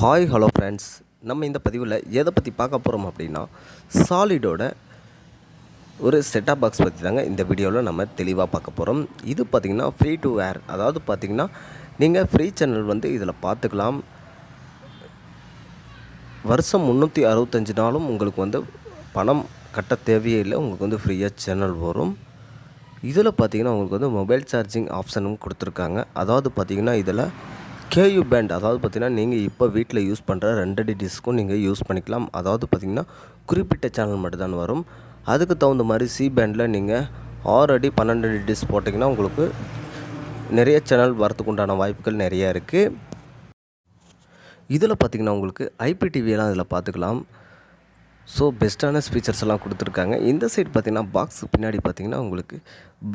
Hi hello friends, நம்ம இந்த பதிவில் எதை பற்றி பார்க்க போகிறோம் அப்படின்னா சாலிடோட ஒரு செட்டாப் பாக்ஸ் பற்றி தாங்க இந்த வீடியோவில் நம்ம தெளிவாக பார்க்க போகிறோம். இது பார்த்திங்கன்னா ஃப்ரீ டு ஏர், அதாவது பார்த்திங்கன்னா நீங்கள் ஃப்ரீ சேனல் வந்து இதில் பார்த்துக்கலாம். வருஷம் 365 நாளும் உங்களுக்கு வந்து பணம் கட்ட தேவையே இல்லை, உங்களுக்கு வந்து ஃப்ரீயாக சேனல் வரும். இதில் பார்த்திங்கன்னா உங்களுக்கு வந்து மொபைல் சார்ஜிங் ஆப்ஷனும் கொடுத்துருக்காங்க. அதாவது பார்த்திங்கன்னா இதில் கேயூ பேண்ட், அதாவது பார்த்திங்கன்னா நீங்கள் இப்போ வீட்டில் யூஸ் பண்ணுற 2 அடி டிஸ்க்கும் நீங்கள் யூஸ் பண்ணிக்கலாம். அதாவது பார்த்திங்கன்னா குறிப்பிட்ட சேனல் மட்டும்தான் வரும். அதுக்கு தகுந்த மாதிரி சி பேண்டில் நீங்கள் 6 அடி 12 அடி டிஸ்க் போட்டிங்கன்னா உங்களுக்கு நிறைய சேனல் வரத்துக்கு உண்டான வாய்ப்புகள் நிறையா இருக்குது. இதில் பார்த்திங்கன்னா உங்களுக்கு ஐபிடிவியெல்லாம் இதில் பார்த்துக்கலாம். ஸோ பெஸ்ட்டான ஸ்பீச்சர்ஸ் எல்லாம் கொடுத்துருக்காங்க. இந்த சைடு பார்த்திங்கன்னா பாக்ஸுக்கு பின்னாடி பார்த்திங்கன்னா உங்களுக்கு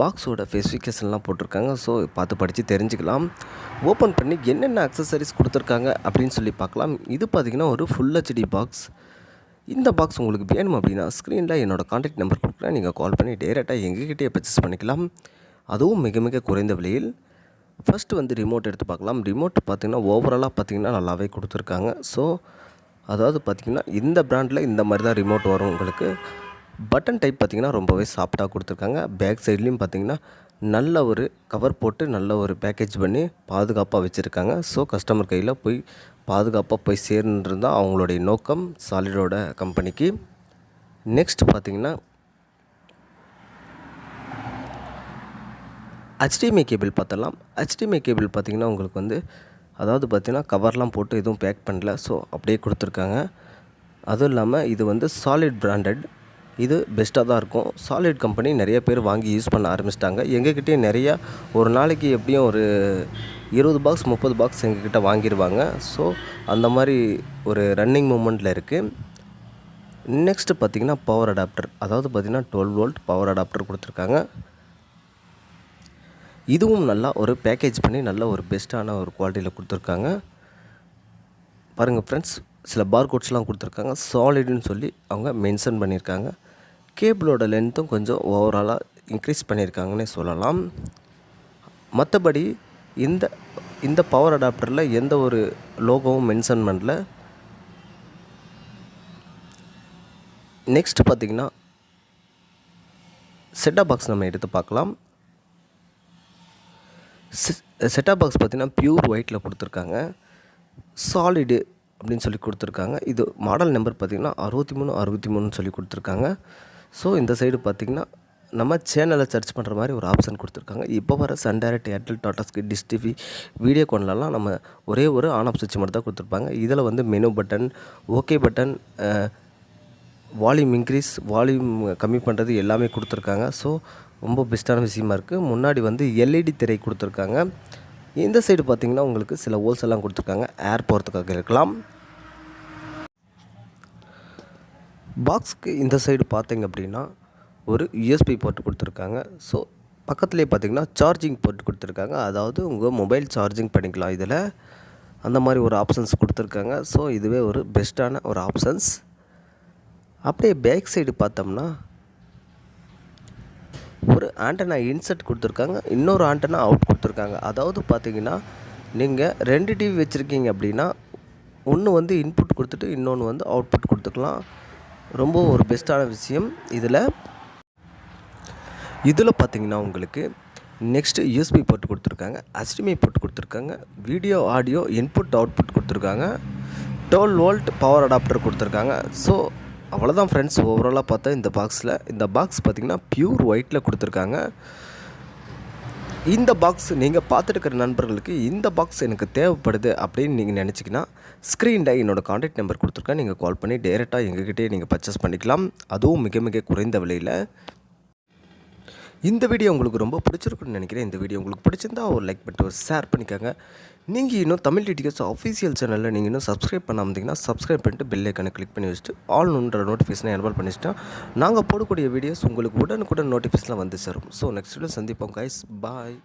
பாக்ஸோட ஸ்பெசிஃபிகேஷன்லாம் போட்டிருக்காங்க. ஸோ பார்த்து படித்து தெரிஞ்சுக்கலாம். ஓப்பன் பண்ணி என்னென்ன அக்சசரிஸ் கொடுத்துருக்காங்க அப்படின்னு சொல்லி பார்க்கலாம். இது பார்த்திங்கன்னா ஒரு ஃபுல் ஹெச்டி பாக்ஸ். இந்த பாக்ஸ் உங்களுக்கு வேணும் அப்படின்னா ஸ்க்ரீனில் என்னோடய கான்டாக்ட் நம்பர் கொடுக்குறேன், நீங்கள் கால் பண்ணி டேரெக்டாக எங்ககிட்டே பர்ச்சேஸ் பண்ணிக்கலாம். அதுவும் மிக மிக குறைந்த விலையில். ஃபஸ்ட்டு வந்து ரிமோட் எடுத்து பார்க்கலாம். ரிமோட் பார்த்திங்கன்னா ஓவராலாக பார்த்திங்கன்னா நல்லாவே கொடுத்துருக்காங்க. ஸோ அதாவது பார்த்திங்கன்னா இந்த பிராண்டில் இந்த மாதிரி தான் ரிமோட் வரும். உங்களுக்கு பட்டன் டைப் பார்த்திங்கன்னா ரொம்பவே சாஃப்டாக கொடுத்துருக்காங்க. பேக் சைட்லேயும் பார்த்திங்கன்னா நல்ல ஒரு கவர் போட்டு நல்ல ஒரு பேக்கேஜ் பண்ணி பாதுகாப்பாக வச்சுருக்காங்க. ஸோ கஸ்டமர் கையில் போய் பாதுகாப்பாக போய் சேர்ந்துருந்தால் தான் அவங்களுடைய நோக்கம் சாலிடோட கம்பெனிக்கு. நெக்ஸ்ட் பார்த்திங்கன்னா HDMI கேபிள் பார்த்தலாம். HDMI கேபிள் பார்த்திங்கன்னா உங்களுக்கு வந்து அதாவது பார்த்திங்கன்னா கவர்லாம் போட்டு எதுவும் பேக் பண்ணல, ஸோ அப்படியே கொடுத்துருக்காங்க. அதுவும் இல்லாமல் இது வந்து சாலிட் பிராண்டட், இது பெஸ்ட்டாக தான் இருக்கும். சாலிட் கம்பெனி நிறைய பேர் வாங்கி யூஸ் பண்ண ஆரம்பிச்சிட்டாங்க. எங்ககிட்டே நிறையா ஒரு நாளைக்கு எப்படியும் ஒரு 20 பாக்ஸ் 30 பாக்ஸ் எங்ககிட்ட வாங்கிடுவாங்க. ஸோ அந்த மாதிரி ஒரு ரன்னிங் மூமெண்ட்டில் இருக்குது. நெக்ஸ்ட்டு பார்த்திங்கன்னா பவர் அடாப்டர், அதாவது பார்த்திங்கன்னா 12 வோல்ட் பவர் அடாப்டர் கொடுத்துருக்காங்க. இதுவும் நல்லா ஒரு பேக்கேஜ் பண்ணி நல்ல ஒரு பெஸ்ட்டான ஒரு குவாலிட்டியில் கொடுத்துருக்காங்க. பாருங்கள் ஃப்ரெண்ட்ஸ், சில பார்கோட்ஸ்லாம் கொடுத்துருக்காங்க. சாலிடுன்னு சொல்லி அவங்க மென்ஷன் பண்ணியிருக்காங்க. கேபிளோட லென்த்தும் கொஞ்சம் ஓவராலாக இன்க்ரீஸ் பண்ணியிருக்காங்கன்னே சொல்லலாம். மற்றபடி இந்த பவர் அடாப்டரில் எந்த ஒரு லோகோவும் மென்ஷன் பண்ணல. நெக்ஸ்ட் பார்த்திங்கன்னா செட்டாப் பாக்ஸ் நம்ம எடுத்து பார்க்கலாம். செட்டாப் பாக்ஸ் பார்த்திங்கன்னா பியூர் ஒயிட்டில் கொடுத்துருக்காங்க. சாலிடு அப்படின்னு சொல்லி கொடுத்துருக்காங்க. இது மாடல் நம்பர் பார்த்திங்கன்னா 6363 சொல்லி கொடுத்துருக்காங்க. ஸோ இந்த சைடு பார்த்திங்கன்னா நம்ம சேனலை சர்ச் பண்ணுற மாதிரி ஒரு ஆப்ஷன் கொடுத்துருக்காங்க. இப்போ வர Sun Direct, Airtel, Tata Sky, Dish TV, வீடியோகான்லலாம் நம்ம ஒரே ஒரு ஆன் ஆஃப் சுவிட்ச் மட்டும் தான் கொடுத்துருப்பாங்க. இதில் வந்து menu button, okay button, volume increase, volume கம்மி பண்ணுறது எல்லாமே கொடுத்துருக்காங்க. ஸோ ரொம்ப பெஸ்ட்டான விஷயமா இருக்குது. முன்னாடி வந்து LED திரை கொடுத்துருக்காங்க. இந்த சைடு பார்த்திங்கன்னா உங்களுக்கு சில ஹோல்ஸ் எல்லாம் கொடுத்துருக்காங்க, ஏர் போகிறதுக்காக இருக்கலாம். பாக்ஸுக்கு இந்த சைடு பார்த்திங்க அப்படின்னா ஒரு USB போர்ட் கொடுத்துருக்காங்க. ஸோ பக்கத்துலேயே பார்த்திங்கன்னா சார்ஜிங் போர்ட் கொடுத்துருக்காங்க. அதாவது உங்கள் மொபைல் சார்ஜிங் பண்ணிக்கலாம் இதில், அந்த மாதிரி ஒரு ஆப்ஷன்ஸ் கொடுத்துருக்காங்க. ஸோ இதுவே ஒரு பெஸ்ட்டான ஒரு ஆப்ஷன்ஸ். அப்படியே பேக் சைடு பார்த்தோம்னா ஒரு ஆண்டனா இன்செர்ட் கொடுத்துருக்காங்க, இன்னொரு ஆண்டனா அவுட் கொடுத்துருக்காங்க. அதாவது பார்த்திங்கன்னா நீங்கள் 2 டிவி வச்சுருக்கீங்க அப்படின்னா ஒன்று வந்து இன்புட் கொடுத்துட்டு இன்னொன்று வந்து அவுட்புட் கொடுத்துக்கலாம். ரொம்ப ஒரு பெஸ்ட்டான விஷயம். இதில் பார்த்திங்கன்னா உங்களுக்கு நெக்ஸ்ட்டு USB போர்ட் கொடுத்துருக்காங்க, HDMI போர்ட் கொடுத்துருக்காங்க, வீடியோ ஆடியோ இன்புட் அவுட்புட் கொடுத்துருக்காங்க, 12 வோல்ட் பவர் அடாப்டர் கொடுத்துருக்காங்க. ஸோ அவ்வளோதான் ஃப்ரெண்ட்ஸ். ஓவராலாக பார்த்தா இந்த பாக்ஸ் பார்த்திங்கன்னா பியூர் ஒயிட்டில் கொடுத்துருக்காங்க. இந்த பாக்ஸ் நீங்கள் பார்த்துருக்கிற நண்பர்களுக்கு இந்த பாக்ஸ் எனக்கு தேவைப்படுது அப்படின்னு நீங்கள் நினச்சிங்கன்னா ஸ்க்ரீனில் என்னோடய கான்டாக்ட் நம்பர் கொடுத்துருக்கேன், நீங்கள் கால் பண்ணி டேரெக்டாக எங்ககிட்டே நீங்கள் பர்ச்சேஸ் பண்ணிக்கலாம். அதுவும் மிக மிக குறைந்த விலையில். இந்த வீடியோ உங்களுக்கு ரொம்ப பிடிச்சிருக்குன்னு நினைக்கிறேன். இந்த வீடியோ உங்களுக்கு பிடிச்சிருந்தா ஒரு லைக் பண்ணிட்டு ஒரு ஷேர் பண்ணிக்கோங்க. நீங்கள் இன்னும் தமிழ் டிடிஎஸ் அஃபீஷியல் சேனலில் நீங்கள் இன்னும் சப்ஸ்கிரைப் பண்ணாமல் இருந்தீங்கன்னா சப்ஸ்கிரைப் பண்ணிட்டு பெல் ஐக்கனை கிளிக் பண்ணி வச்சுட்டு ஆல்ன்ற நோட்டிஃபிகேஷனை எனேபிள் பண்ணிச்சுட்டா நாங்கள் போடக்கூடிய வீடியோஸ் உங்களுக்கு உடனுக்குடன் நோட்டிஃபிகேஷனில் வந்து சேரும். ஸோ நெக்ஸ்ட் வீடியோ சந்திப்போம் கைஸ். பாய்.